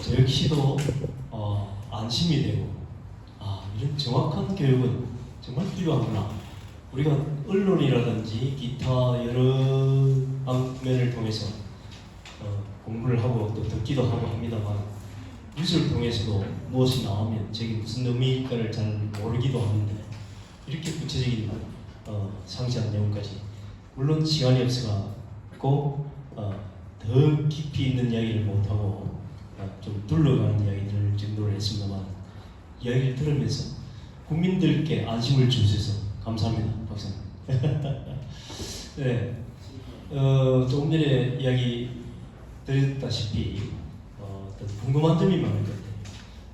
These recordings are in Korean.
저 역시도 안심이 되고 이런 정확한 교육은 정말 필요하구나. 우리가 언론이라든지 기타 여러 방면을 통해서 공부를 하고 또 듣기도 하고 합니다만 뉴스를 통해서도 무엇이 나오면 저게 무슨 의미일까를 잘 모르기도 하는데 이렇게 구체적인 상세한 내용까지 물론 시간이 없어가지고 더 깊이 있는 이야기를 못하고 좀 둘러가는 이야기들을 정도로 했습니다만 이야기를 들으면서 국민들께 안심을 주셔서 감사합니다, 박사님. 네, 조금 전에 이야기 드렸다시피 어떤 궁금한 점이 많을 것 같아요.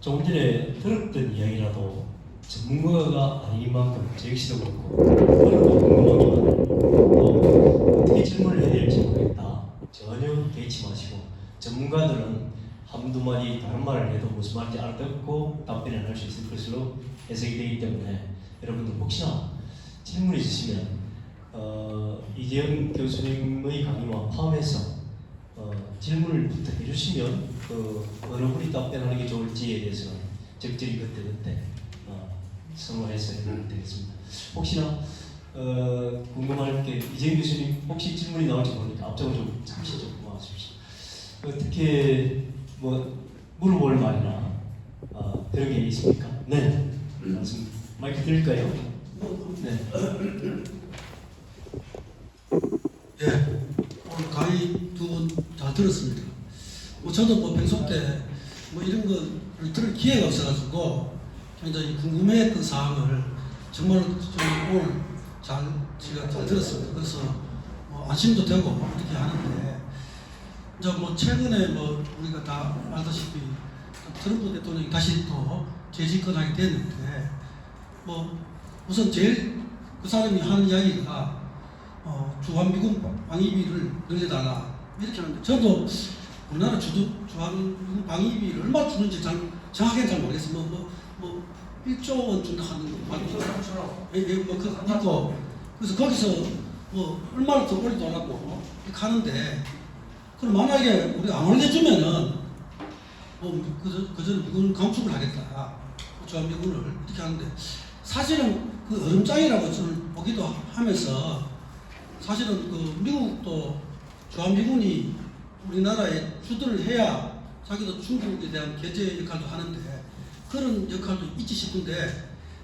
조금 전에 들었던 이야기라도 전문가가 아닌 만큼 저 역시도 그렇고 궁금한 게 많아요. 어떻게 질문을 해야 될지 모르겠다. 전혀 개의치 마시고 전문가들은 한두 마디 다른 말을 해도 무슨 말인지 알아듣고 답변을 할 수 있을 것으로 해석이 되기 때문에 여러분들 혹시나 질문이 있으시면 이재영 교수님의 강의와 포함해서 질문을 부탁해 주시면 어느 분이 답변하는 게 좋을지에 대해서는 적절히 그때그때 선호해서 해드리면 되겠습니다. 혹시나 궁금할 게 이재영 교수님 혹시 질문이 나올지 모르니까 앞쪽으로 좀 잠시 좀 모아주십시오. 어떻게 물어볼 말이나 그런 게 있습니까? 네, 말씀 마이크 드릴까요? 네. 예, 오늘 강의 두 분 다 들었습니다. 저도 평소 때 이런 걸 들을 기회가 없어가지고 굉장히 궁금했던 사항을 정말 오늘 제가 잘 들었습니다. 그래서 안심도 되고 이렇게 하는데 이제 최근에 우리가 다 알다시피 트럼프 대통령이 다시 또 재집권하게 됐는데 우선 제일 그 사람이 하는 이야기가 주한미군 방위비를 늘려달라 이렇게 하는데 저도 우리나라 주한미군 방위비를 얼마 주는지 정확하게는 잘 모르겠어요. 1조 원 준다 하는 거 있고 그래서 거기서 얼마를 더 올려달라고 이렇게 하는데 그럼 만약에 우리가 안 올려주면은 그저 미군 감축을 하겠다 주한미군을 이렇게 하는데 사실은 그 얼음장이라고 저는 보기도 하면서 사실은 미국도 주한미군이 우리나라에 주둔을 해야 자기도 중국에 대한 견제 역할도 하는데 그런 역할도 있지 싶은데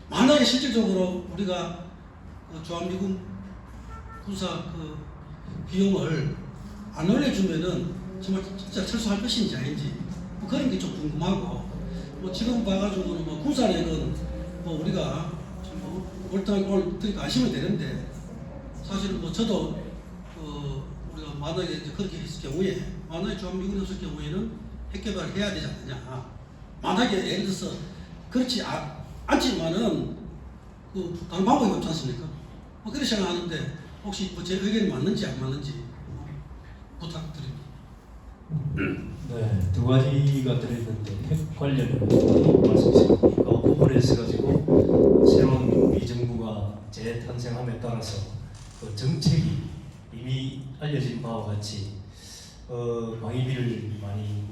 만약에 실질적으로 우리가 주한미군 군사 비용을 안 올려주면은 정말 진짜 철수할 것인지 아닌지 그런 게 좀 궁금하고 지금 봐가지고는 군사력은 우리가 오늘 그러니까 아시면 되는데 사실은 저도 우리가 만약에 그렇게 했을 경우에 만약에 주한미군이 없을 경우에는 핵개발을 해야 되지 않느냐. 만약에 예를 들어서 그렇지 않지만은 다른 방법이 없지 않습니까? 그렇게 생각하는데 혹시 제 의견이 맞는지 안 맞는지 부탁드립니다. 네, 두 가지가 들어있는데 핵 관련은 말씀하셨고 그 부분에 있어가지고 새로운 미 정부가 재탄생함에 따라서 그 정책이 이미 알려진 바와 같이 방위비를 많이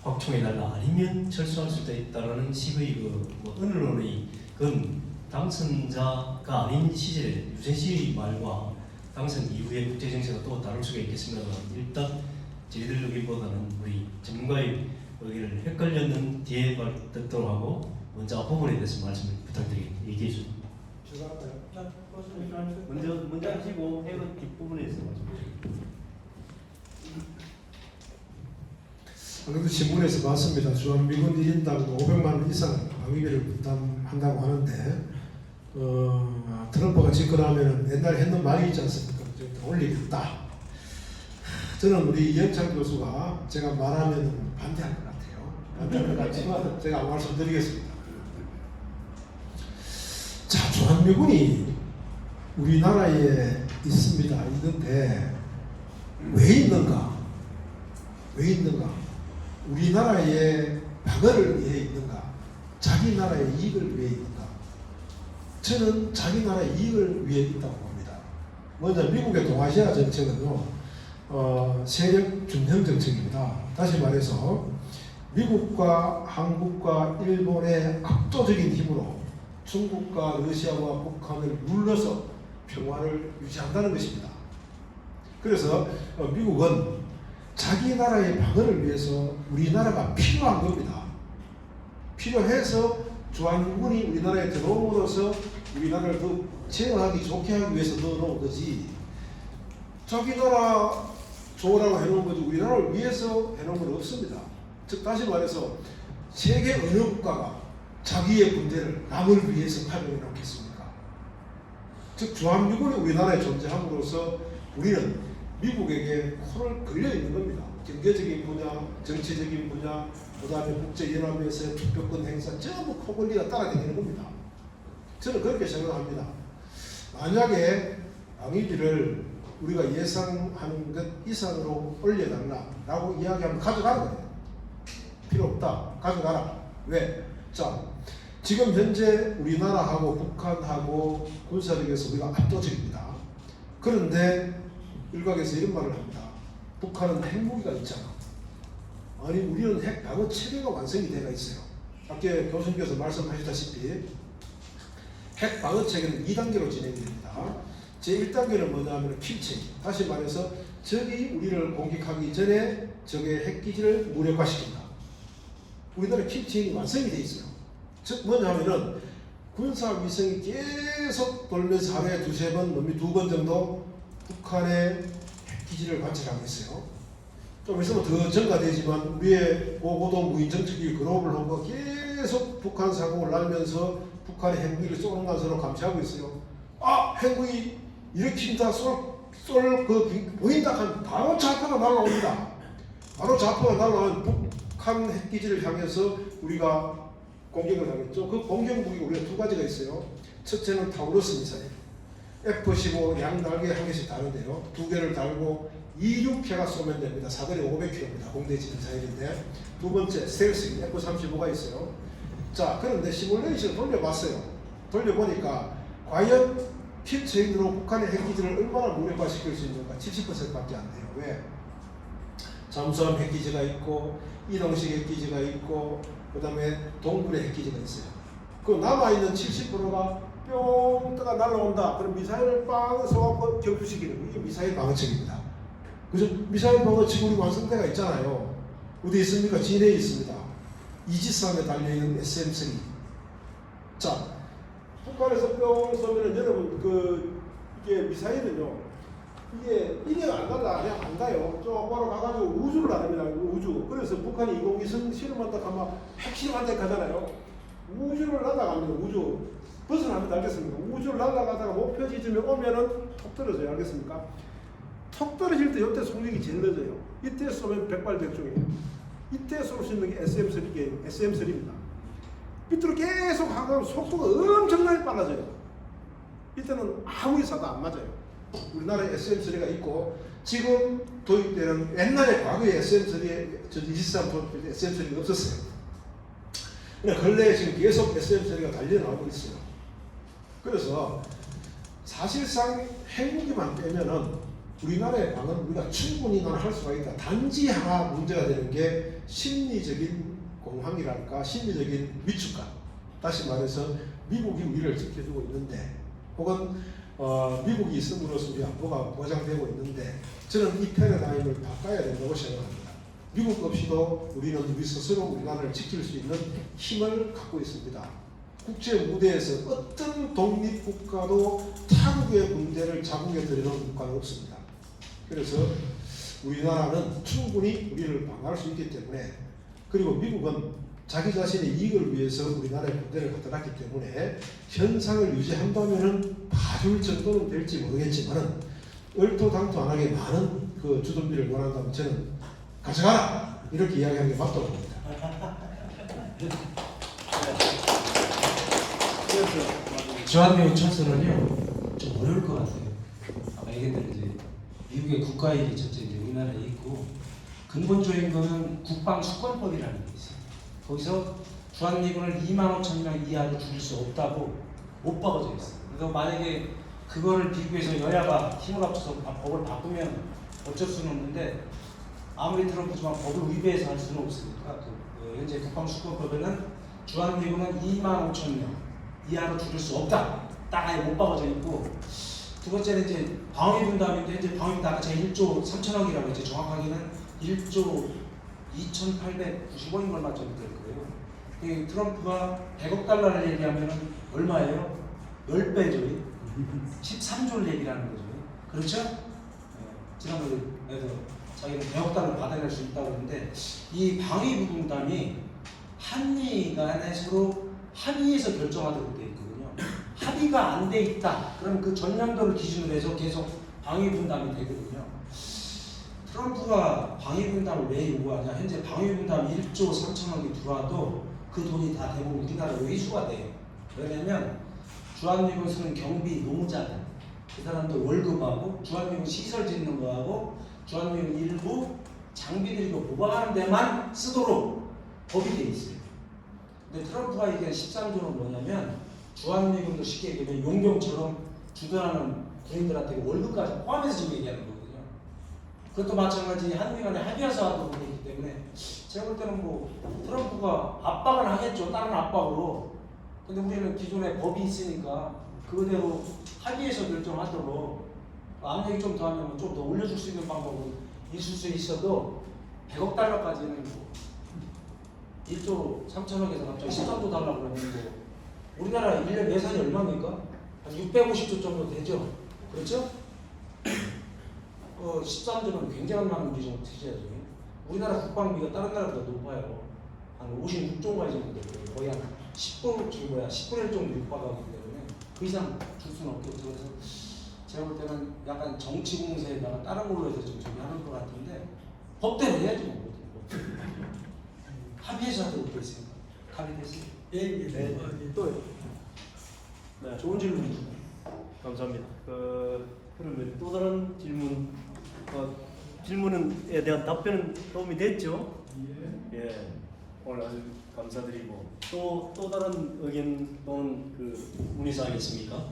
확충해달라 아니면 철수할 수도 있다라는 식의 언론의 그건 당선자가 아닌 시절에 유세 씨 말과 당선 이후의 국제 정세가 또 다를 수가 있겠습니다만 일단 저희들 의견보다는 우리 전문가의 의견을 헷갈렸는 뒤에 듣도록 하고 먼저 앞부분에 대해서 말씀을 부탁드리겠습니다. 얘기해 주세요. 제가 할까요? 먼저 하시고 핵은 뒷부분에 있어 아까도 신문에서 봤습니다. 주한미군 1인당 500만 원 이상 방위비를 부담한다고 하는데 트럼프가 집권하면 옛날에 했는 말이 있지 않습니까? 더 올리겠다. 저는 우리 이영찬 교수가 제가 말하면 반대할 것 같아요. 반대할 것 같지만 제가 말씀드리겠습니다. 자, 주한미군이 우리나라에 있습니다. 있는데 왜 있는가? 왜 있는가? 우리나라의 방어를 위해 있는가? 자기 나라의 이익을 위해 있는가? 저는 자기 나라의 이익을 위해 있다고 봅니다. 먼저 미국의 동아시아 정책은요, 세력 균형 정책입니다. 다시 말해서 미국과 한국과 일본의 압도적인 힘으로 중국과 러시아와 북한을 눌러서 평화를 유지한다는 것입니다. 그래서 미국은 자기 나라의 방어를 위해서 우리나라가 필요한 겁니다. 필요해서 주한미군이 우리나라에 들어옴으로써 우리나라를 더 제어하기 좋게 하기 위해서 넣어놓은 거지, 자기 나라 좋으라고 해놓은 거지 우리나라를 위해서 해놓은 건 없습니다. 즉 다시 말해서 세계 어느 국가가 자기의 군대를 남을 위해서 활용해 놓겠습니까? 즉 주한미군이 우리나라에 존재함으로써 우리는 미국에게 코를 걸려 있는 겁니다. 경제적인 분야, 정치적인 분야, 그 다음에 국제연합에서의 투표권 행사 전부 코 걸리가 따라다니는 겁니다. 저는 그렇게 생각합니다. 만약에 방위비를 우리가 예상하는 것 이상으로 올려달라라고 이야기하면 가져가는 거예요. 필요 없다. 가져가라. 왜? 자, 지금 현재 우리나라하고 북한하고 군사력에서 우리가 압도적입니다. 그런데 일각에서 이런 말을 합니다. 북한은 핵무기가 있잖아. 아니 우리는 핵 방어 체계가 완성이 되어 있어요. 아까 교수님께서 말씀하셨다시피 핵 방어 체계는 2단계로 진행됩니다. 제1단계는 뭐냐면 킬체인. 다시 말해서 적이 우리를 공격하기 전에 적의 핵기지를 무력화시킨다. 우리나라 킬체인이 완성이 되어 있어요. 즉 뭐냐면은 군사위성이 계속 돌면서 하루에 2-3번, 2번 정도 북한의 핵기지를 관찰하고 있어요. 좀 있으면 더 증가되지만 우리의 고고도 무인정찰기 글로벌 홈가 계속 북한 사고를 날면서 북한의 핵무기를 쏘는 것으로 감시하고 있어요. 아, 핵무기 일으킨다, 보인다 하면 바로 좌표가 날라옵니다. 바로 좌표가 날라오면 북한 핵기지를 향해서 우리가 공격을 하겠죠. 그 공격 무기가 우리가 2가지가 있어요. 첫째는 타우러스 미사일. F-15 양날개 한 개씩 다른데요. 2개를 달고 26회가 쏘면 됩니다. 사거리 500km입니다. 공대지 미사일인데. 두 번째 스텔스 F-35가 있어요. 자, 그런데 시뮬레이션을 돌려봤어요. 돌려보니까 과연 킬체인으로 북한의 핵기지를 얼마나 무력화시킬 수 있는가? 70%밖에 안 돼요. 왜? 잠수함 핵기지가 있고 이동식 핵기지가 있고 그 다음에 동굴의 핵기지가 있어요. 그 남아있는 70%가 뿅 떠가 날아온다. 그럼 미사일을 빵 쏘고 격추시키는 거. 이게 미사일 방어책입니다. 그죠? 미사일 방어책 우리 완성대가 있잖아요. 어디 있습니까? 진해에 있습니다. 이지스함에 달려있는 SM-3. 자, 북한에서 뿅 쏘면은 여러분 이게 미사일은요. 이게 안 갈라 그냥 안 가요. 쪽바로 가가지고 우주를 나갑니다. 우주. 그래서 북한이 2020 실험한다 하면 핵실험한다 가잖아요. 우주를 날아갑니다. 우주. 벗어납니다. 알겠습니까? 우주를 날아가다가 목표 지점에 오면은 톡 떨어져요. 알겠습니까? 톡 떨어질 때 이때 속력이 제일 늦어요. 이때 쏘면 백발백중이에요. 이때 쏠 수 있는 게 SM-3입니다. 밑으로 계속 가면 속도가 엄청나게 빨라져요. 이때는 아무리 쏴도 안 맞아요. 우리나라에 SM-3가 있고 지금 도입되는 옛날에 과거에 SM-3에 23 도입될 때 SM-3가 없었어요. 근데 근래에 지금 계속 SM-3가 달려나오고 있어요. 그래서 사실상 핵무기만 빼면은 우리나라의 방은 우리가 충분히 할 수가 있다. 단지 하나 문제가 되는 게 심리적인 공황이랄까, 심리적인 위축감. 다시 말해서 미국이 우리를 지켜주고 있는데, 혹은 미국이 있음으로써 우리 안보가 보장되고 있는데, 저는 이 패러다임을 바꿔야 된다고 생각합니다. 미국 없이도 우리는 우리 스스로 우리나라를 지킬 수 있는 힘을 갖고 있습니다. 국제 무대에서 어떤 독립국가도 타국의 문제를 자국에 들여놓은 국가는 없습니다. 그래서 우리나라는 충분히 우리를 방어할 수 있기 때문에, 그리고 미국은 자기 자신의 이익을 위해서 우리나라에 군대를 갖다 놨기 때문에 현상을 유지한다면 봐줄 정도는 될지 모르겠지만 얼토당토 안 하게 많은 그 주둔비를 원한다면 저는 가져가라! 이렇게 이야기하는 게 맞다고 봅니다. 주한미군 철수는요 좀 어려울 것 같아요. 아까 얘기했던 이제 미국의 국가이익이 첫째 이제 우리나라에 있고, 근본적인 거는 국방 수권법이라는 게 있어요. 거기서 주한미군을 25,000명 이하로 줄일 수 없다고 못 박아져 있어요. 그래서 만약에 그거를 비교해서 여야가 힘을 합쳐서 법을 바꾸면 어쩔 수는 없는데, 아무리 들어보지만 법을 위배해서 할 수는 없으니까 현재 국방수권법에는 주한미군은 25,000명 이하로 줄일 수 없다. 딱 아예 못 박아져 있고, 두 번째는 이제 방위 분담인데, 이제 방위 분담 아까 제가 1조 3천억이라고 했죠. 정확하게는 1조 2,890억인 걸 맞춰도 될 거예요. 이 트럼프가 100억 달러를 얘기하면은 얼마예요? 10배죠. 13조를 얘기하는 거죠. 그렇죠? 지난번에도 자기는 100억 달러 받아낼 수 있다고 했는데, 이 방위 분담이 한미 간에 서로 합의해서 결정하도록 돼 있거든요. 합의가 안 돼 있다. 그럼 그 전년도를 기준으로 해서 계속 방위 분담이 되거든요. 트럼프가 방위 분담을 왜 요구하냐? 현재 방위 분담 1조 3천억이 들어와도 그 돈이 다 대부분 우리나라로 회수가 돼요. 왜냐면 주한미군 쓰는 경비 노무자들, 그 사람들 월급하고 주한미군 시설 짓는 거하고 주한미군 일부 장비들이고 보관하는 데만 쓰도록 법이 돼 있어요. 근데 트럼프가 얘기한 13조는 뭐냐면 주한미군도 쉽게 얘기하면 용병처럼 주둔하는 군인들한테 월급까지 포함해서 지금 얘기하는 거거든요. 그것도 마찬가지 한미 간에 합의해서 하는 부분이기 때문에 제가 볼 때는 뭐 트럼프가 압박은 하겠죠. 다른 압박으로. 근데 우리는 기존에 법이 있으니까 그대로 합의해서 결정하도록 압력이 좀 더하면 좀 더 올려줄 수 있는 방법은 있을 수 있어도 100억 달러까지는 뭐 1조 3천억에서 갑자기 13조 달라고 그러면 뭐 우리나라 1년 예산이 얼마입니까? 한 650조 정도 되죠? 그렇죠? 13조는 굉장한 많은 비중을 투자하죠. 우리나라 국방비가 다른 나라보다 높아요. 한 56조가 정도 되고요. 거의 한 10분 정도야, 10분의 1 정도 육박하기 때문에 그 이상 줄 수는 없겠죠. 그래서 제가 볼 때는 약간 정치 공세에다가 다른 걸로 해서 좀 정리하는 것 같은데 법대로 해야죠. 뭐. 합의해서 하도록 되어 있으니까. 합의됐어요? 예. 또요. 네. 좋은 질문이죠. 감사합니다. 그러면 또 다른 질문, 질문에 대한 답변은 도움이 됐죠? 예. 오늘 아주 감사드리고 또 다른 의견 또는 문의사항 있습니까?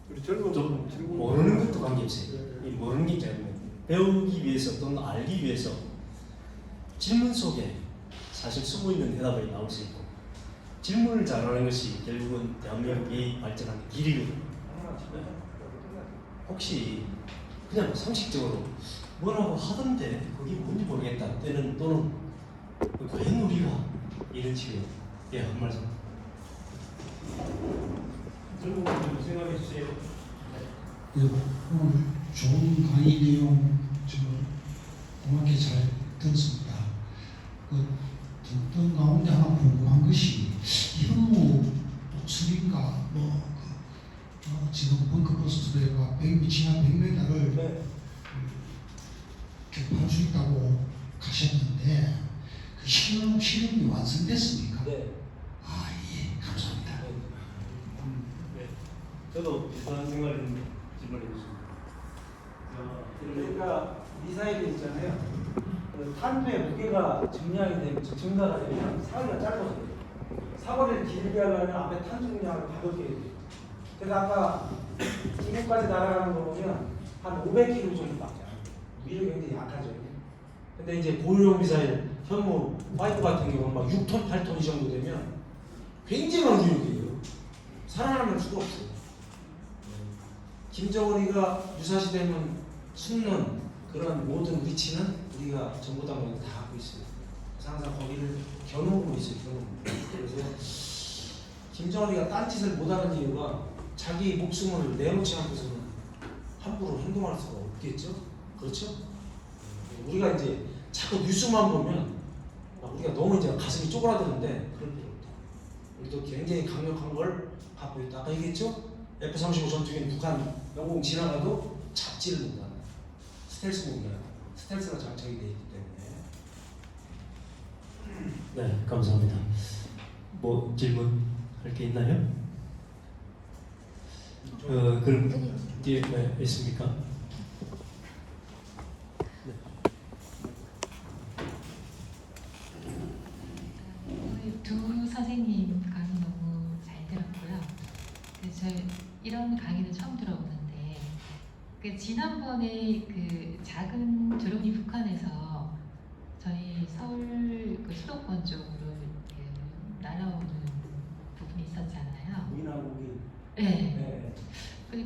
우리 젊은 좀 질문 모르는 것도 관계없어요. 이 모르는 게 있잖아요. 배우기 위해서 또는 알기 위해서 질문 속에 사실 숨어 있는 대답이 나올 수 있고 질문을 잘하는 것이 결국은 대한민국이 발전하는 길이거든요. 혹시 그냥 상식적으로 뭐라고 하던데 그게 뭔지 모르겠다 때는 또는 과연 우리가 이런 식으로 한 말씀. 젊은 분 생각해 주세요. 오늘 좋은 강의 내용 고맙게 잘 들었습니다. 듣던 가운데 하나 궁금한 것이 현무 독수리인가 지금 벙커버스터가 지난 100m를 격파할 수 있다고 가셨는데 그 실험이 완성됐습니까? 네. 예, 감사합니다. 네. 저도 비슷한 생각을 질문해 주십니다. 그러니까 미사일이 있잖아요. 탄두의 무게가 증가가 되면 사거리가 짧아져요. 사거리를 길게 하려면 앞에 탄두 물량을 가볍게 해야 돼요. 그래서 아까 중국까지 날아가는 거 보면 한 500km 정도밖에 안 돼요. 위력이 굉장히 약하죠. 근데 이제 고유용 미사일 현무 5 같은 경우는 막 6톤, 8톤 이 정도 되면 굉장한 위력이에요. 살아남을 수가 없어요. 김정은이가 유사시 되면 숨는 그런 모든 위치는 우리가 정보당국이 다 갖고 있어요. 그래서 항상 거기를 겨누고 있어요. 그래서 김정은이가 딴짓을 못하는 이유가 자기 목숨을 내놓지 않고서는 함부로 행동할 수가 없겠죠. 그렇죠? 우리가 이제 자꾸 뉴스만 보면 우리가 너무 이제 가슴이 쪼그라드는데 그럴 필요 없다. 우리도 굉장히 강력한 걸 갖고 있다. 아까 얘기했죠? F-35 전투기는 북한 영공 지나가도 잡지를 못하는 스텔스 무기가 스텔스가 장착이 되어 있기 때문에. 네, 감사합니다. 뭐 질문 할 게 있나요? 그럼 뒤에 있습니까? 두 선생님 강의 너무 잘 들었고요. 그래서 이런 강의는 처음 들어보는데 지난번에 작은 드론이 북한에서 저희 서울 수도권 휴대폰 쪽으로 이렇게 날아오는 부분이 있었잖아요. 우인왕국이 네. 네.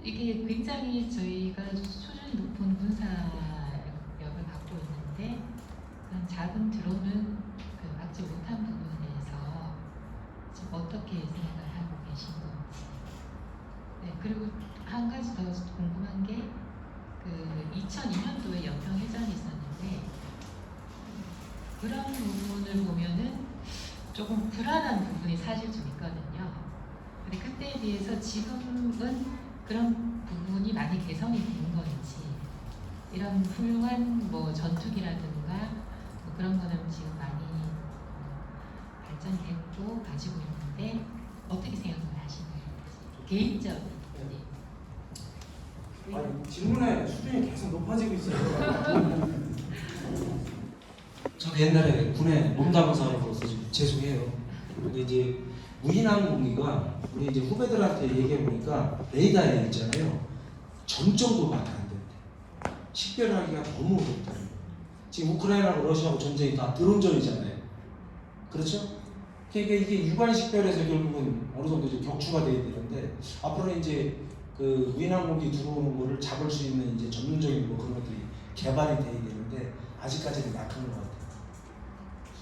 이게 굉장히 저희가 수준이 높은 군사력을 갖고 있는데 그런 작은 드론은 막지 못한 부분에 대해서 지금 어떻게 생각을 하고 계신 건지. 네, 그리고 한 가지 더 궁금한 게 2002년도에 연평해전이 있었는데 그런 부분을 보면은 조금 불안한 부분이 사실 좀 있거든요. 근데 그때에 비해서 지금은 그런 부분이 많이 개선이 된 건지 이런 훌륭한 뭐 전투기라든가 뭐 그런 거는 지금 많이 발전됐고 가지고 있는데 어떻게 생각을 하시나요? 개인적으로. 아니, 질문의 수준이 계속 높아지고 있어요. 저도 옛날에 군에 몸담은사로서 좀 죄송해요. 근데 이제 무인항공기가 우리 이제 후배들한테 얘기해 보니까 레이더에 있잖아요. 점정도밖에 안 된대. 식별하기가 너무 어렵다. 지금 우크라이나하고 러시아하고 전쟁이 다 드론전이잖아요. 그렇죠? 그러니까 이게 유관 식별에서 결국은 어느 정도 이제 격추가 돼야 되는데 앞으로는 이제 그 무인항공기 들어오는 거를 잡을 수 있는 이제 전문적인 뭐 그런 것들이 개발이 돼야 되는데 아직까지는 약한 것 같아요.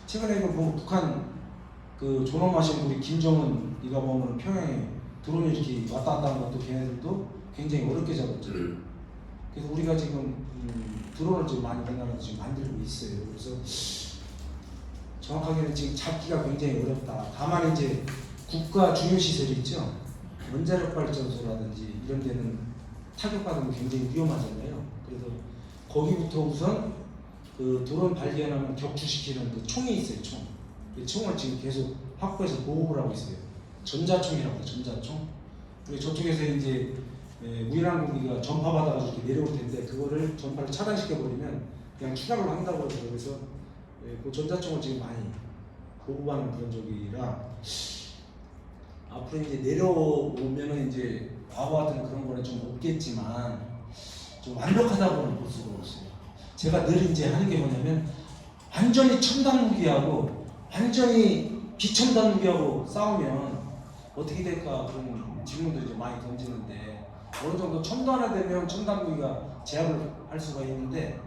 최근에 뭐 북한 그 존엄하신 우리 김정은 이가 보면 평양에 드론이 이렇게 왔다 갔다 하는 것도 걔네들도 굉장히 어렵게 잡았죠. 그래서 우리가 지금 드론을 좀 많이 우리나라에서 지금 만들고 있어요. 그래서 정확하게는 지금 잡기가 굉장히 어렵다. 다만 이제 국가 중요 시설이 있죠. 원자력 발전소라든지 이런 데는 타격받으면 굉장히 위험하잖아요. 그래서 거기부터 우선 그 드론 발견하면 격추시키는 그 총이 있어요. 총. 이 총을 지금 계속 확보해서 보호를 하고 있어요. 전자총이라고 해요. 전자총. 그리고 저쪽에서 이제 무인항공기가 전파 받아가지고 이렇게 내려올 텐데 그거를 전파를 차단시켜 버리면 그냥 추락을 한다고 그러더라고요. 그래서 그 전자총을 지금 많이 보호하는 그런 쪽이라 앞으로 이제 내려오면은 이제 과거 같은 그런 거는 좀 없겠지만 좀 완벽하다고는 볼 수가 없어요. 제가 늘 이제 하는 게 뭐냐면 완전히 첨단 무기하고 완전히 비첨단 무기하고 싸우면 어떻게 될까 그런 질문도 이제 많이 던지는데 어느 정도 첨단화되면 첨단 무기가 제압을 할 수가 있는데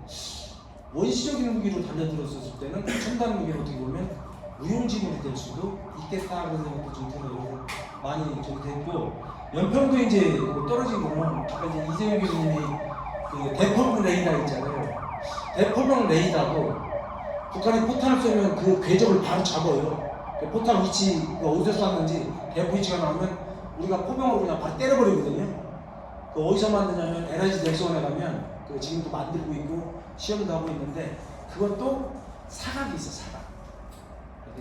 원시적인 무기로 달려들었을 때는 첨단 무기로 어떻게 보면 무용지물이 될 수도 있겠다 그런 생각도 좀 들어요. 많이 좀 됐고 연평도 이제 떨어진 거는 아까 이제 이재용 교수님이 그 대포병 레이더 있잖아요. 대포병 레이더도 북한이 포탄을 쏘면 그 궤적을 바로 잡아요. 그 포탄 위치가 어디서 쐈는지 대포 위치가 나오면 우리가 포병으로 그냥 바로 때려버리거든요. 그 어디서 만드냐면 NIH 넥스원에 가면 그 지금도 만들고 있고 시험도 하고 있는데 그것도 사각이 있어 사각.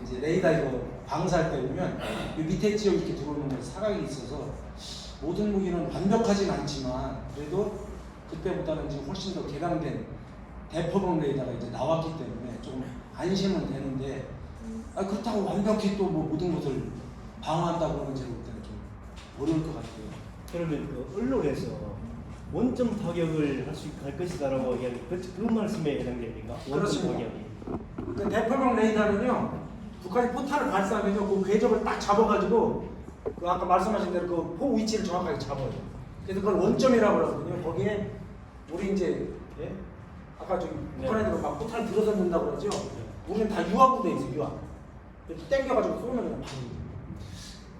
이제 레이더 이거 방사할 때 보면 이 밑에 지역 이렇게 들어오는 거 사각이 있어서 모든 무기는 완벽하진 않지만 그래도 그때보다는 지금 훨씬 더 개량된 대포병 레이더가 이제 나왔기 때문에 조금 안심은 되는데 그렇다고 완벽히 또 뭐 모든 것을 방어한다고 하는 제가 볼 때는 좀 어려울 것 같아요. 그러면 그 언론에서 원점 타격을 할 것이다라고 이야기 그 말씀에 해당됩니까? 원점 그렇습니다. 타격이. 그 대포병 레이더는요 북한이 포탄을 발사하면요 그 궤적을 딱 잡아가지고 그 아까 말씀하신 대로 그 포 위치를 정확하게 잡아요. 그래서 그걸 원점이라고 그러거든요. 거기에 우리 이제 예? 아까 저기 북한 애들은 막 포탄을 들어서 넣는다고 그러죠. 우리는 다 유압으로 돼 있어요. 유압. 이렇게 땡겨가지고 쏘면 그냥 바로.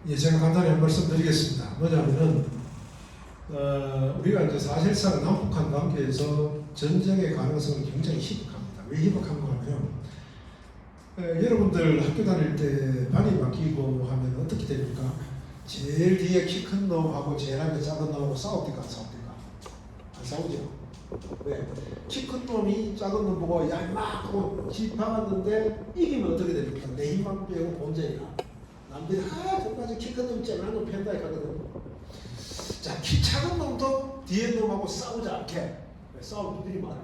예, 제가 간단히 한 말씀 드리겠습니다. 뭐냐면은 우리가 이제 사실상 남북한 관계에서 전쟁의 가능성은 굉장히 희박합니다. 왜 희박한가 하면 여러분들 학교 다닐 때 반이 바뀌고 하면 어떻게 됩니까? 제일 뒤에 키 큰 놈하고 제일 앞에 작은 놈하고 싸웁니까? 안 싸웁니까? 안 싸우죠. 왜? 키 큰 놈이 작은 놈 보고 야 임마 하고 집박았는데 이기면 어떻게 됩니까? 내 힘만 빼고 본전이야. 남들이 저까지 키 큰 놈 있잖아 너 팬다 했거든. 자, 키 작은 놈도 뒤에 놈하고 싸우지 않게 싸울 분들이 많아.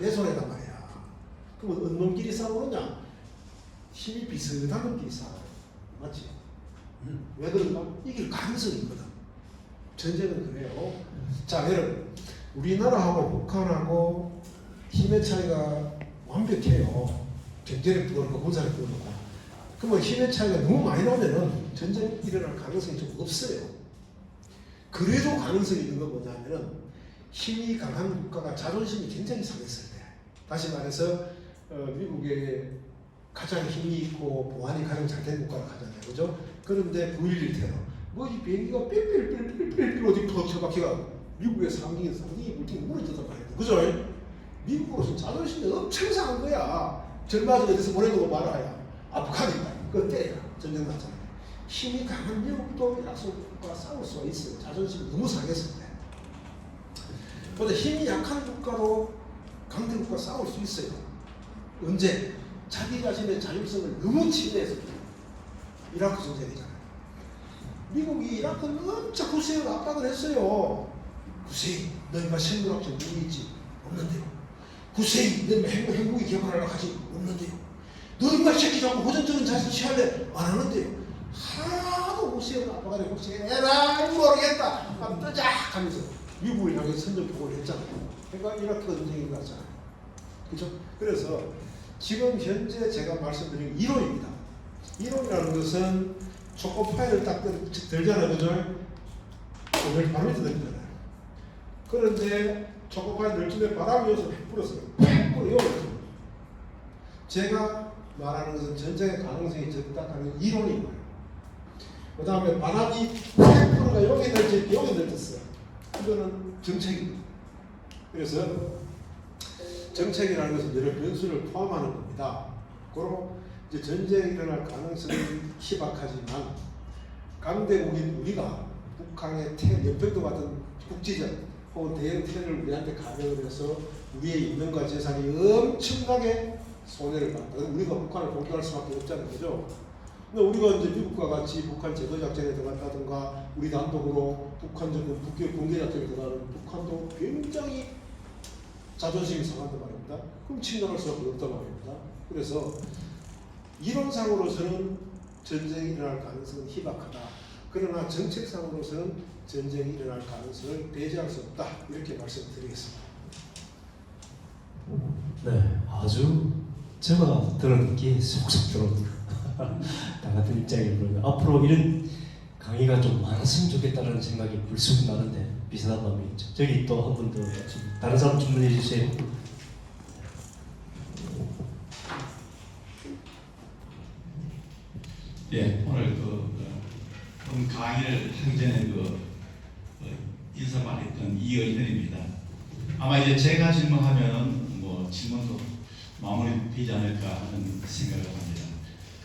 내 손에다 말이야. 그럼 어느 놈끼리 싸우느냐? 힘이 비슷한 놈끼리 싸워요. 맞지? 왜 그런가? 이길 가능성이 있거든. 전쟁은 그래요. 자, 여러분. 우리나라하고 북한하고 힘의 차이가 완벽해요. 경제력도 그렇고 군사력도 그렇고. 그러면 힘의 차이가 너무 많이 나면은 전쟁이 일어날 가능성이 좀 없어요. 그래도 가능성이 있는 건 뭐냐면은 힘이 강한 국가가 자존심이 굉장히 상했을 때. 다시 말해서 미국의 가장 힘이 있고 보안이 가장 잘 된 국가라 하잖아요. 그죠? 그런데 9.11 테러. 뭐 이 비행기가 빽빽 어디 터박혀가 미국의 상징이 물통이 무너졌단 말이에요. 그죠? 미국으로서 자존심이 엄청 상한 거야. 절마지 어디서 보내놓고 말아야. 아프가니까. 그거 때려. 전쟁 났잖아요. 힘이 강한 미국도 약속과 싸울 수가 있어요. 자존심이 너무 상했을 때. 근데 힘이 약한 국가도 강대국과 싸울 수 있어요. 언제? 자기 자신의 자율성을 너무 침해해서. 이라크 전쟁이잖아요. 미국이 이라크는 엄청 후세인 압박을 했어요. 후세인, 너 인마 생물학적 무기 있지? 없는데요. 후세인, 너 핵무기 개발하려고 하지? 없는데요. 너 인마 새끼 자꾸 호전적인 자세 취할래? 안 하는데요. 하도 후세인 압박을 했고 에라이 모르겠다. 막 뜨작 하면서 미국을 향해 선전포고를 했잖아요. 그러니까 이라크 전쟁이 났잖아요. 그렇죠? 그래서 지금 현재 제가 말씀드린 이론입니다. 이론이라는 것은 초코파이를 딱 들잖아요. 그죠? 오늘 바로 밑에 들잖아요. 그런데 초코파이 들쯤에 바람이 오서 팩 불었어요. 팩 불어요. 제가 말하는 것은 전쟁의 가능성이 적다는 이론인 거예요. 그 다음에 바람이 팩 불어가 여기 들지 여기 들었어요. 이거는 정책입니다. 그래서 정책이라는 것은 여러 변수를 포함하는 겁니다. 그리고 이제 전쟁이 일어날 가능성이 희박하지만 강대국인 우리가 북한의 연평도 같은 국지전 혹은 대형 테러를 우리한테 감행을 해서 우리의 인명과 재산이 엄청나게 손해를 받다. 우리가 북한을 공격할 수밖에 없잖아요. 그죠? 근데 우리가 이제 미국과 같이 북한 제거 작전에 들어갔다든가 우리 단독으로 북한적인 북경 공개 작전에 들어가는 북한도 굉장히 자존심이 상한단 말입니다. 그럼 침략할 수밖에 없단 말입니다. 그래서 이론상으로서는 전쟁이 일어날 가능성은 희박하다. 그러나 정책상으로서는 전쟁이 일어날 가능성을 배제할 수 없다. 이렇게 말씀드리겠습니다. 네, 아주 제가 들었기에 쏙쏙 들어옵니다. 다 같은 입장이고요. 앞으로 이런 강의가 좀 많았으면 좋겠다는 생각이 불쑥 나는데 비슷한 마음이 있죠. 저기 또 한 분 더 다른 사람 질문해 주세요. 예, 오늘 본 강의를 하기 전에 인사 말했던 이의원입니다. 아마 이제 제가 질문하면 뭐 질문도 마무리되지 않을까 하는 생각을 합니다.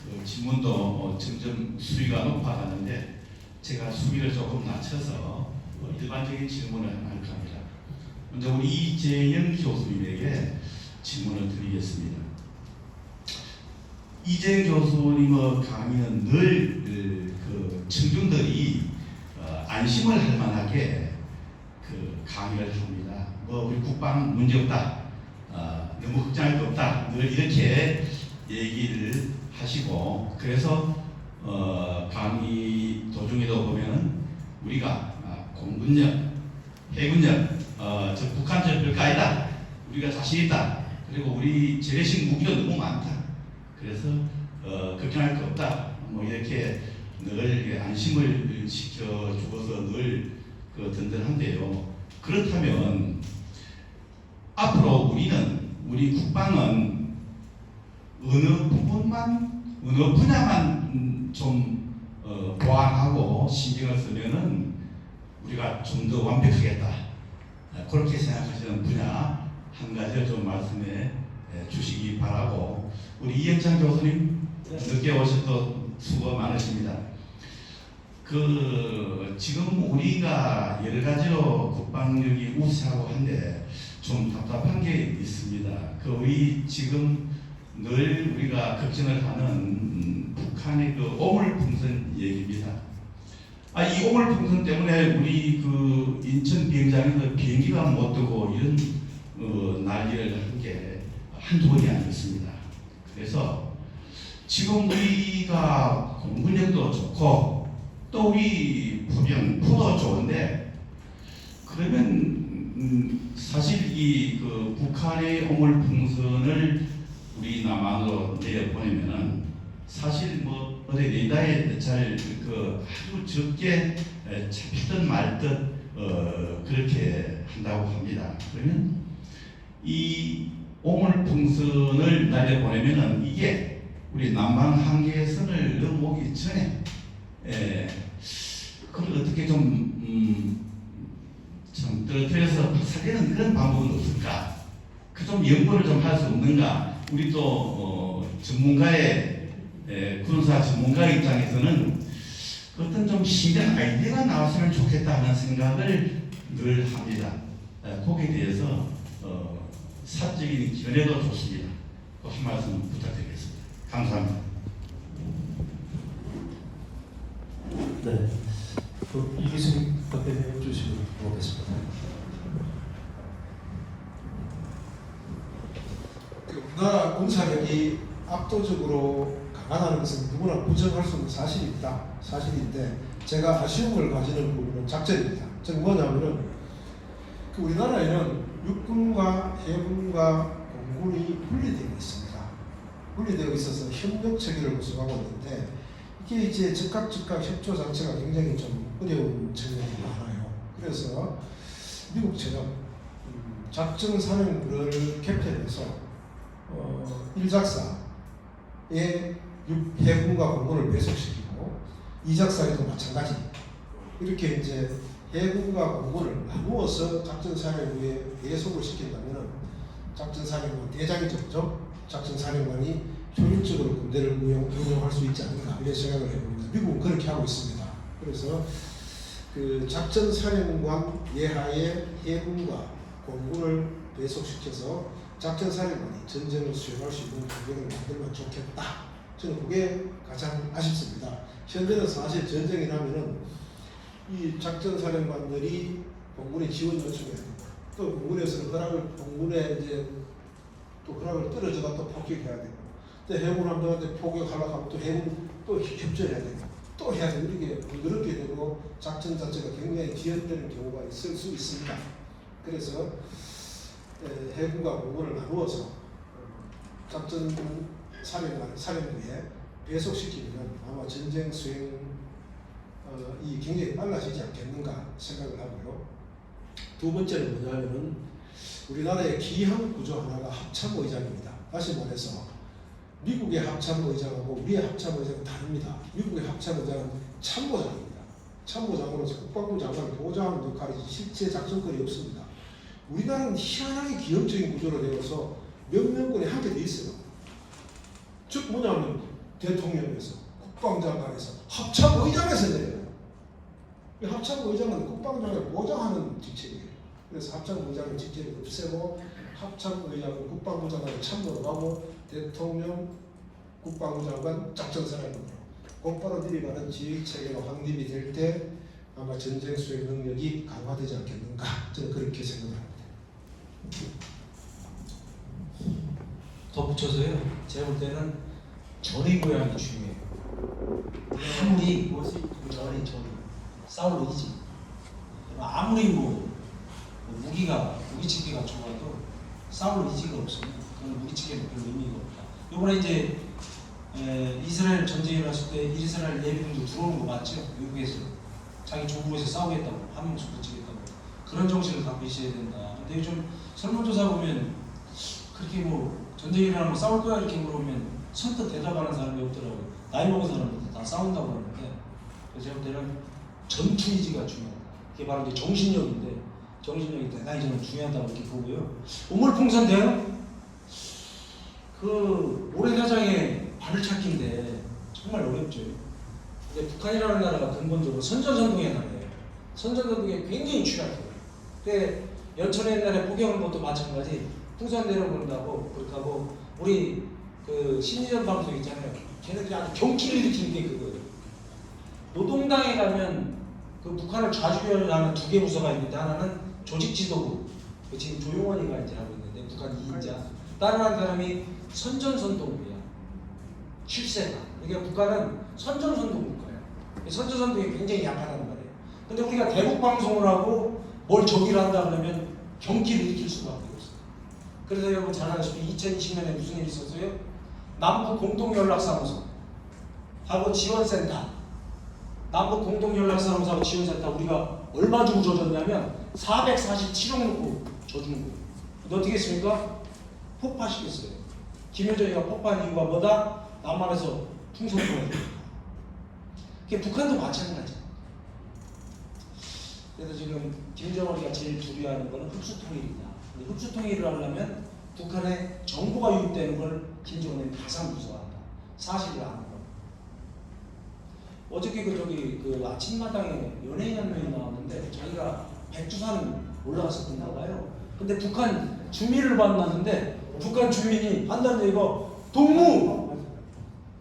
그 질문도 점점 수위가 높아가는데 제가 수위를 조금 낮춰서 일반적인 질문을 할까 합니다. 먼저 우리 이재영 교수님에게 질문을 드리겠습니다. 이재영 교수님의 강의는 늘 그 청중들이 안심을 할 만하게 그 강의를 합니다. 뭐 우리 국방 문제 없다, 너무 걱정할 거 없다, 늘 이렇게 얘기를 하시고 그래서 강의 도중에도 보면은 우리가 공군력, 해군력, 저 북한 저 별거 아니다, 우리가 자신 있다, 그리고 우리 재래식 무기가 너무 많다. 그래서 걱정할 거 없다. 뭐 이렇게 늘 안심을 시켜 주어서 늘 든든한데요. 그렇다면 앞으로 우리 국방은 어느 분야만 좀 보완하고 신경을 쓰면은 우리가 좀 더 완벽하겠다. 그렇게 생각하시는 분야 한 가지를 좀 말씀해 주시기 바라고. 우리 이영찬 교수님 늦게 오셔도 수고 많으십니다. 지금 우리가 여러 가지로 국방력이 우세하고 한데 좀 답답한 게 있습니다. 우리 지금 늘 우리가 걱정을 하는 북한의 오물풍선 얘기입니다. 이 오물풍선 때문에 우리 인천 비행장에서 비행기가 못 뜨고 이런 난리를 한 게 한두 번이 아니었습니다. 그래서 지금 우리가 공군력도 좋고 또 우리 포도 좋은데 그러면 사실 북한의 오물풍선을 우리 남한으로 내려보내면은 사실 뭐 어디 레이더에 잘그 아주 적게 잡히든 말든 그렇게 한다고 합니다. 그러면 이 오물풍선을 날려보내면은 이게 우리 남방 한계선을 넘어오기 전에 그걸 어떻게 좀 떨어뜨려서 살리는 그런 방법은 없을까? 그 좀 연구를 좀 할 수 없는가? 우리 또 전문가의 군사 전문가 입장에서는 어떤 좀 신기한 아이디어가 나왔으면 좋겠다 하는 생각을 늘 합니다. 거기에 대해서 사적인 견해도 좋습니다. 그 한 말씀 부탁드리겠습니다. 감사합니다. 네. 이기순 답변해 주시면 고맙겠습니다. 우리나라 군사력이 압도적으로 강하다는 것은 누구나 부정할 수 없는 사실인데 제가 아쉬움을 가지는 부분은 작전입니다. 즉 뭐냐면은 그 우리나라에는 육군과 해군과 공군이 분리되어 있습니다. 분리되어 있어서 협력 체계를 구성하고 있는데 이게 이제 즉각 협조 자체가 굉장히 좀 어려운 측면이 많아요. 그래서 미국처럼 작전사령부를 개편해서 1작사에 해군과 공군을 배속시키고 2작사에도 마찬가지 이렇게 이제 해군과 공군을 나누어서 작전사령부에 배속을 시킨다면 작전사령부 대장이죠. 작전사령관이 효율적으로 군대를 운영할 수 있지 않을까 이런 생각을 해봅니다. 미국은 그렇게 하고 있습니다. 그래서 그 작전사령관 예하에 해군과 공군을 배속시켜서 작전사령관이 전쟁을 수행할 수 있는 환경을 만들면 좋겠다. 저는 그게 가장 아쉽습니다. 현재는 사실 전쟁이 나면은 이 작전사령관들이 공군에 지원 요청해야 되고 또 공군에서는 공군에 이제 또 허락을 떨어져가 또 폭격해야 되고 또 해군 함정한테 폭격하려고 하면 또 해군 또 협조해야 되고 또 해야 되고 이렇게 그렇게 되고 작전 자체가 굉장히 뒤흔드는 경우가 있을 수 있습니다. 그래서 해군과 공군을 나누어서 작전 사령부에 배속시키면 아마 전쟁 수행이 굉장히 빨라지지 않겠는가 생각을 하고요. 두 번째는 뭐냐면은 우리나라의 기함 구조 하나가 합참의장입니다. 다시 말해서 미국의 합참의장하고 우리의 합참의장은 다릅니다. 미국의 합참의장은 참모장입니다. 참모장으로서 국방부 장관을 보좌하는 역할이지 실제 작전권이 없습니다. 우리나라는 희한하게 기업적인 구조로 되어서 명명권이 한개 돼 있어요. 즉 뭐냐면 대통령에서 국방장관에서 합참의장에서 내려요. 이 합참의장은 국방장관을 보좌하는 직책이에요. 그래서 합참의장의 직책을 없애고 합참의장은 국방부 장관을 참모로 하고 대통령, 국방부 장관, 작전사령부로 곧바로 들이가는 지휘체계가 확립이 될 때 아마 전쟁 수행 능력이 강화되지 않겠는가 저는 그렇게 생각합니다. 덧붙여서요. 제가 볼 때는 전의 모양이 중요해요. 아무리 싸울 의지, 아무리 무기체계가 좋아도 싸울 의지가 없으면 그건 무기체계는 별로 의미가 없다. 이번에 이제 이스라엘 전쟁이 일어났을 때 이스라엘 예비군도 들어오는 거 맞죠? 미국에서 자기 조국에서 싸우겠다고 한명씩 붙이겠다고 그런 정신을 갖고 있어야 된다. 근데 요즘 설문조사 보면 그렇게 전쟁이 일어나면 싸울 거야 이렇게 물어보면 선뜻 대답하는 사람이 없더라고요. 나이 먹은 사람들 다 싸운다고 하는데 그래서 제가 볼 때는 전투 의지가 중요하다. 그게 바로 이제 정신력인데 정신력이 대단히 저는 중요하다고 이렇게 보고요. 우물풍선대요. 그 모래사장의 발차기인데 정말 어렵죠. 근데 북한이라는 나라가 근본적으로 선전선동의 나라예요. 선전선동에 굉장히 취약해요. 근데 연천에 옛날에 포경한 것도 마찬가지. 풍선 내려본다고 그렇게 하고 우리 그 심리전 방송 있잖아요. 걔네들이 아주 경기를 일으키는 게 그거예요. 노동당에 가면 그 북한을 좌주하는 두 개 부서가 있는데 하나는 조직지도부, 지금 조용원이가 이제 하고 있는데 북한 2인자, 다른 한 사람이 선전선동부야. 7세가. 그러니까 북한은 선전선동국가예요. 선전선동이 굉장히 약하단 말이에요. 근데 우리가 대북 방송을 하고 뭘 저기를 한다 그러면 경기를 일으킬 수밖에 없어요. 그래서 여러분 잘 아시다시피 2020년에 무슨 일이 있었어요? 남북 공동연락사무소 하고 지원센터, 남북 공동연락사무소하고 지원센터 우리가 얼마 주고 줘줬냐면 447억 놓고 줘주는 거예요. 근데 어떻게 했습니까? 폭파시켰어요. 김여정이가 폭파한 이유가 뭐다? 남한에서 풍선을 그게 북한도 마찬가지야. 그래서 지금 김정은이가 제일 두려워하는 거는 흡수통일이다. 근데 흡수통일을 하려면 북한의 정보가 유입되는 걸 김정은이 가장 무서워한다. 사실을 아는 거. 어저께 그 아침마당에 연예인 한 명이 나왔는데 자기가 백두산 올라가서 봤나 봐요. 근데 북한 주민을 만났는데 북한 주민이 한다는 얘기가 동무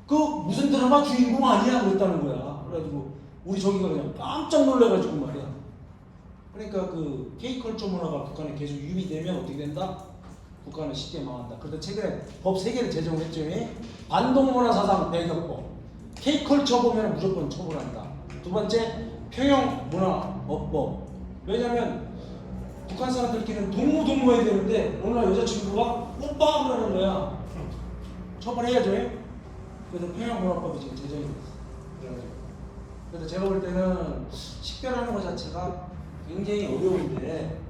그 무슨 드라마 주인공 아니야 그랬다는 거야. 그래가지고 우리 저기가 그냥 깜짝 놀래가지고 말이야. 그러니까 그 K컬처 문화가 북한에 계속 유입되면 어떻게 된다? 북한은 쉽게 망한다. 그런데 최근에 법 3개를 제정했죠. 반동문화 사상 배격법. K컬처 보면 무조건 처벌한다. 두 번째 평형문화업법. 왜냐면 북한 사람들끼리는 동무해야 되는데 어느 날 여자친구가 오빠 그러는 거야. 처벌해야죠. 그래서 평형문화법이 지금 제정이 됐어. 그래서 제가 볼 때는 식별하는 것 자체가 굉장히 어려운데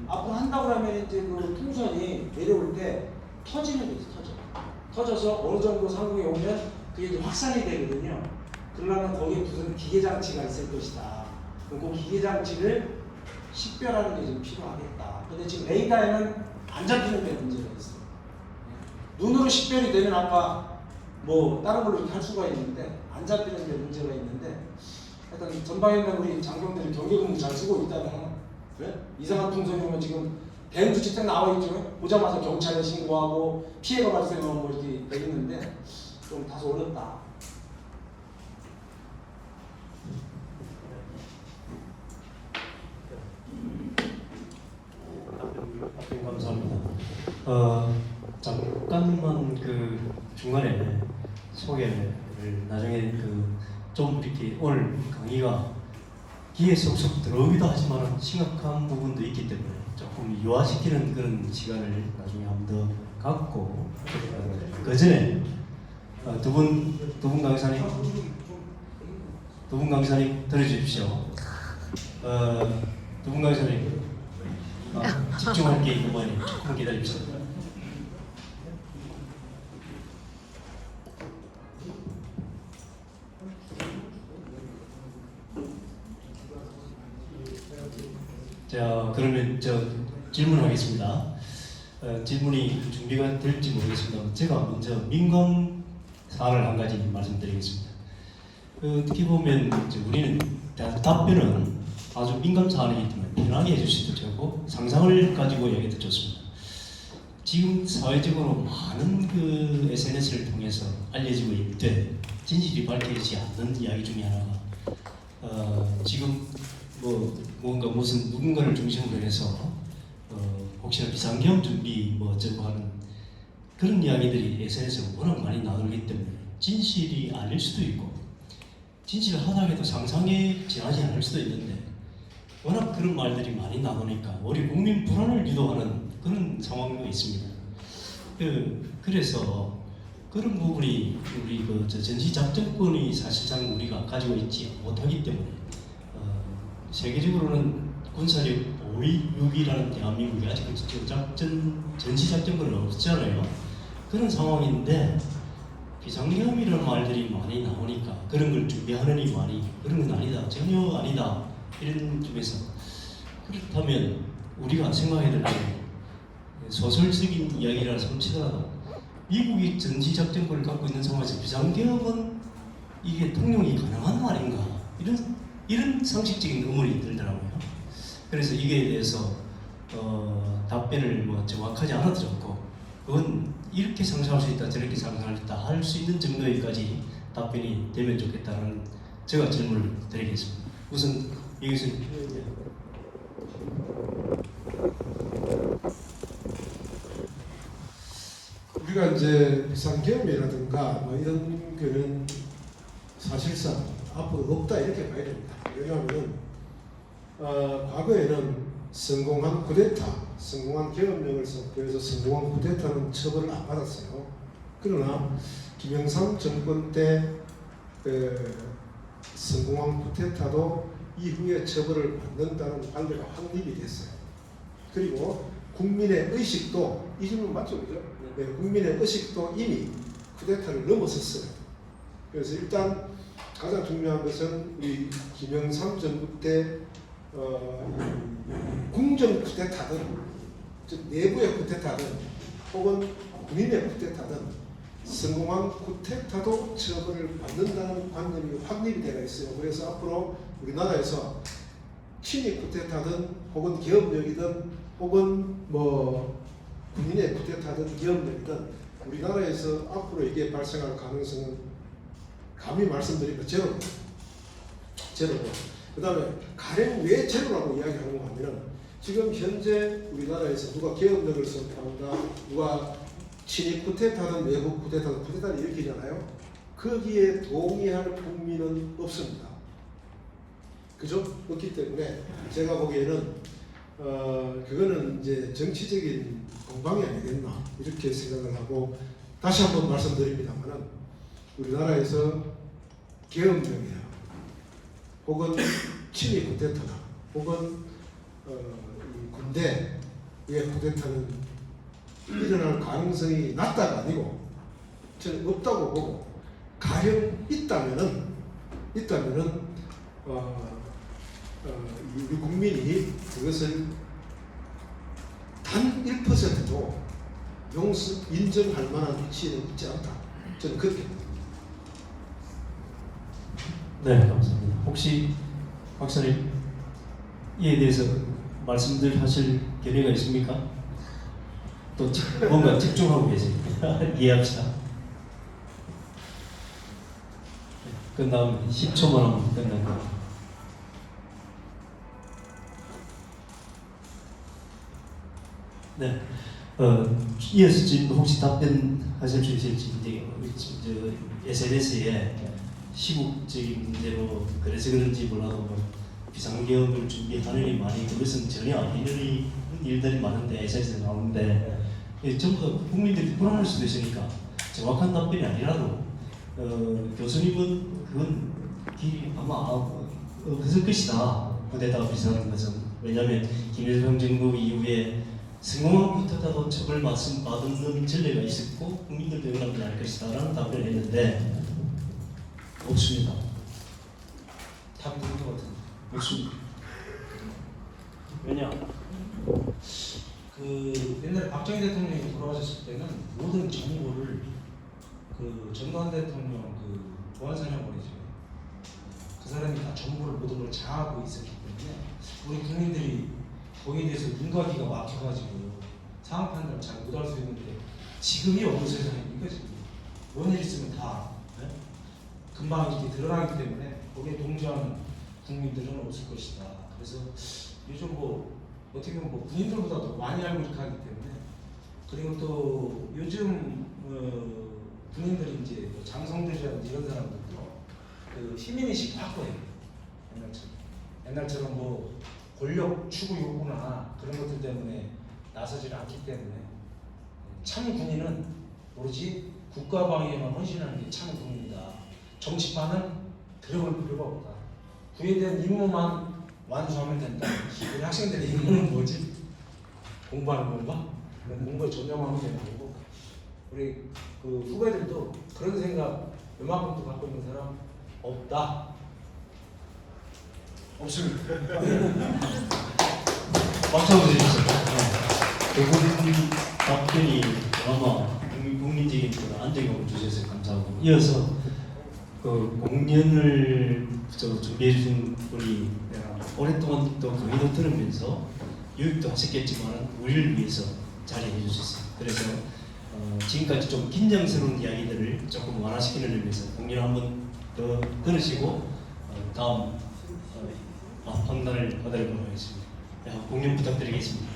앞으로 한다고 하면 이제 그 풍선이 내려올 때 터지는 게 있어. 터져서 어느 정도 상공에 오면 그게 이제 확산이 되거든요. 그러려면 거기에 무슨 기계 장치가 있을 것이다. 그럼 그 기계 장치를 식별하는 게 좀 필요하겠다. 근데 지금 레이더에는 안 잡히는 데 문제가 있어요. 눈으로 식별이 되면 아까 뭐 다른 걸로 이렇게 할 수가 있는데 안 잡히는 데 문제가 있는데 하여튼 전방에 있는 우리 장병들이 경계근무 잘 쓰고 있다가 그래? 이상한 풍선이 오면 지금 대응 주택 나와 있죠. 보자마자 경찰에 신고하고 피해가 발생하면 뭐 이렇게 돼 있는데 좀 다소 어렵다. 답변 감사합니다. 잠깐만 그 중간에 소개를 나중에 좀 이렇게 오늘 강의가 귀에 쏙쏙 들어오기도 하지만 심각한 부분도 있기 때문에 조금 유화시키는 그런 시간을 나중에 한 번 더 갖고 그 전에 두 분 강사님 들어주십시오. 두 분 강사님 집중할 게 있는 거니 조금 기다립시다. 자, 그러면 질문하겠습니다. 질문이 준비가 될지 모르겠습니다. 제가 먼저 민감 사안을 한 가지 말씀드리겠습니다. 어떻게 보면 우리는 답변은 아주 민감 사안이기 때문에 편하게 해주셔도 되고 상상을 가지고 얘기해도 좋습니다. 지금 사회적으로 많은 그 SNS를 통해서 알려지고 있되 진실이 밝혀지지 않는 이야기 중에 하나가 지금 뭔가 무슨 누군가를 중심으로 해서 혹시나 비상계엄 준비 어쩌고 하는 그런 이야기들이 SNS에 워낙 많이 나오기 때문에 진실이 아닐 수도 있고 진실을 하다 해도 상상에 지나지 않을 수도 있는데 워낙 그런 말들이 많이 나오니까 우리 국민 불안을 유도하는 그런 상황도 있습니다. 그래서 그런 부분이 우리 전시작전권이 사실상 우리가 가지고 있지 못하기 때문에 세계적으로는 군사력 5위, 6위라는 대한민국이 아직 전시작전권은 없잖아요. 그런 상황인데 비상계엄이라는 말들이 많이 나오니까 그런 걸 준비하느니 많이 그런 건 아니다, 전혀 아니다 이런 쪽에서 그렇다면 우리가 생각해야 될 게 소설적인 이야기라 손치더라도 미국이 전시작전권을 갖고 있는 상황에서 비상계엄은 이게 통용이 가능한 말인가 이런 상식적인 의문이 들더라고요. 그래서 이게 대해서 답변을 정확하지 않아도 좋고 그건 이렇게 상상할 수 있다 저렇게 상상할 수 있다 할 수 있는 정도에까지 답변이 되면 좋겠다는 제가 질문을 드리겠습니다. 우선 이 교수님. 우리가 이제 비상계엄이라든가 이런 거는 사실상 앞으로 없다 이렇게 봐야 됩니다. 왜냐하면 과거에는 성공한 쿠데타, 성공한 계엄령을 선포해서 성공한 쿠데타는 처벌을 안 받았어요. 그러나 김영삼 정권 때 성공한 쿠데타도 이후에 처벌을 받는다는 관례가 확립이 됐어요. 그리고 국민의 의식도 이 질문 맞죠, 그죠? 네, 국민의 의식도 이미 쿠데타를 넘어섰어요. 그래서 일단 가장 중요한 것은 우리 김영삼 정부 때 궁정 쿠데타든 즉 내부의 쿠데타든 혹은 국민의 쿠데타든 성공한 쿠데타도 처벌을 받는다는 관념이 확립이 되어 있어요. 그래서 앞으로 우리나라에서 친위 쿠데타든 혹은 계엄령이든 혹은 뭐 국민의 쿠데타든 계엄령이든 우리나라에서 앞으로 이게 발생할 가능성은 감히 말씀드리면 제로고 그 다음에 가령 왜 제로라고 이야기하는 거 하면은 지금 현재 우리나라에서 누가 계엄령을 선포한다, 누가 친위 쿠데타든 외부 쿠데타든 쿠데타를 일으키잖아요. 거기에 동의할 국민은 없습니다. 그죠? 없기 때문에 제가 보기에는 그거는 이제 정치적인 공방이 아니겠나 이렇게 생각을 하고 다시 한번 말씀드립니다만은 우리나라에서 계엄령이나 혹은 친위 쿠데타나 혹은 이 군대의 쿠데타는 일어날 가능성이 낮다가 아니고 저는 없다고 보고 가령 있다면은 우리 국민이 그것을 단 1%도 인정할 만한 위치에는 있지 않다. 저는 그렇게 봅니다. 네, 감사합니다. 혹시 박사님 이에 대해서 말씀들 하실 견해가 있습니까? 또 뭔가 집중하고 계십니까? 이해합시다. 끝나면 10초만 하면 끝날 거예요. 네. 이어서 지금 혹시 답변하실 수 있을지 이제 SNS에 시국적인 문제로 그래서 그런지 몰라도 뭐 비상계엄을 준비하느니 많이 그것은 전혀 아닌 일들이 많은데 SNS에 나오는데 전부 다 국민들이 불안할 수도 있으니까 정확한 답변이 아니라도 교수님은 그건 길이 아마 없을 것이다. 부대다 비슷한 것은 왜냐하면 김일성 정부 이후에 성공한 쿠데타도 처벌 받은 전례가 있었고 국민들도 영향을 알 것이다 라는 답변을 했는데 없습니다. 답이 될 것 같은데. 없습니다. 왜냐? 그 옛날에 박정희 대통령이 돌아가셨을 때는 모든 정보를 그 전두환 대통령 그 보안사령관이죠. 그 사람이 다 정보를 모든 걸 장악하고 있었기 때문에 우리 국민들이 거기에 대해서 눈가기가 막혀가지고 상황 판단을 잘 못할 수 있는데 지금이 어느 세상입니까 지금? 뭔 일 있으면 다 금방 이렇게 드러나기 때문에 거기에 동조하는 국민들은 없을 것이다. 그래서 요즘 뭐 어떻게 보면 뭐 군인들보다도 많이 알고 이렇게 하기 때문에 그리고 또 요즘 군인들이 이제 뭐 장성들이라든지 이런 사람들도 그 시민의식 확보해요. 옛날처럼 뭐 권력 추구 욕구나 그런 것들 때문에 나서질 않기 때문에 참 군인은 오로지 국가 방위에만 헌신하는 게 참 군인이다. 정치판은 들어볼 필요가 없다. 그에 대한 임무만 완수하면 된다. 우리 학생들의 임무는 뭐지? 공부하는 건가? 공부에 전념하면 되는 거고 우리 그 후배들도 그런 생각 웬만큼도 갖고 있는 사람 없다. 없습니다. 박수 한번 주십시오. 그분 답변이 아마 국민적인 안정감을 주셔서 감사하고 이어서 그 공연을 준비해 주신 분이 오랫동안 또 강의도 들으면서 교육도 하셨겠지만 우리를 위해서 자리해 주셨어요. 그래서 지금까지 좀 긴장스러운 이야기들을 조금 완화시키는 의미에서 공연 한번 더 들으시고 다음 판단을 받으려고 하겠습니다. 공연 부탁드리겠습니다.